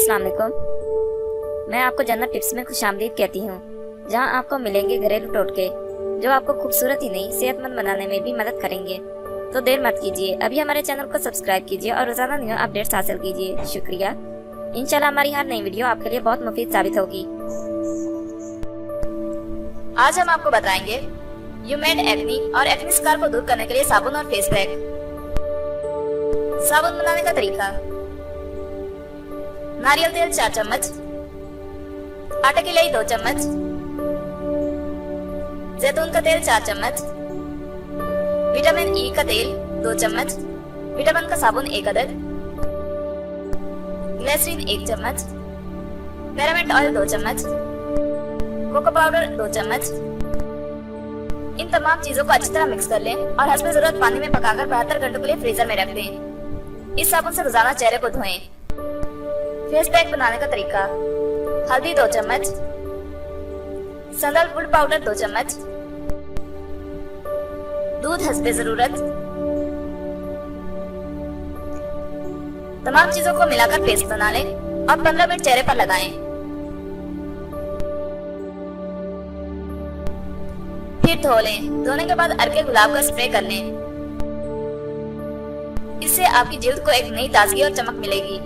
अस्सलाम वालेकुम। मैं आपको जन्नत टिप्स में खुशामदीद कहती हूँ, जहाँ आपको मिलेंगे घरेलू टोटके जो आपको खूबसूरत ही नहीं सेहतमंद बनाने में भी मदद करेंगे। तो देर मत कीजिए, अभी हमारे चैनल को सब्सक्राइब कीजिए और रोजाना न्यू अपडेट्स हासिल कीजिए। शुक्रिया। इंशाल्लाह हमारी हर नई वीडियो आपके लिए बहुत मुफीद साबित होगी। आज हम आपको बताएंगे यूमेड एक्नी और एक्नी स्कार को दूर करने के लिए साबुन और फेस पैक। साबुन बनाने का तरीका: नारियल तेल 4 चम्मच, आटे की लई 2 चम्मच, जैतून का तेल 4 चम्मच, विटामिन ई का तेल 2 चम्मच, विटामिन का साबुन 1 अदद, ग्लिसरीन 1 चम्मच, पेरामेंट ऑयल 2 चम्मच, कोको पाउडर 2 चम्मच। इन तमाम चीजों को अच्छी तरह मिक्स कर लें और हस्ब जरूरत पानी में पकाकर 72 घंटों के लिए फ्रीजर में रख दें। इस साबुन से रोजाना चेहरे को धोएं। फेस पैक बनाने का तरीका: हल्दी 2 चम्मच, सैंडलवुड पाउडर 2 चम्मच, दूध हस्बे जरूरत। तमाम चीजों को मिलाकर पेस्ट बना लें और 15 मिनट चेहरे पर लगाएं। फिर धो लें। धोने के बाद अर्के गुलाब का स्प्रे कर लें। इससे आपकी जिल्द को एक नई ताजगी और चमक मिलेगी।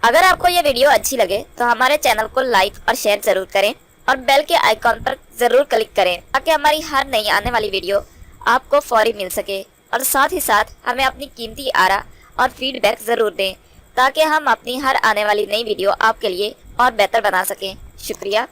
अगर आपको ये वीडियो अच्छी लगे तो हमारे चैनल को लाइक और शेयर जरूर करें और बेल के आइकॉन पर जरूर क्लिक करें ताकि हमारी हर नई आने वाली वीडियो आपको फौरी मिल सके। और साथ ही साथ हमें अपनी कीमती आरा और फीडबैक जरूर दें ताकि हम अपनी हर आने वाली नई वीडियो आपके लिए और बेहतर बना सकें। शुक्रिया।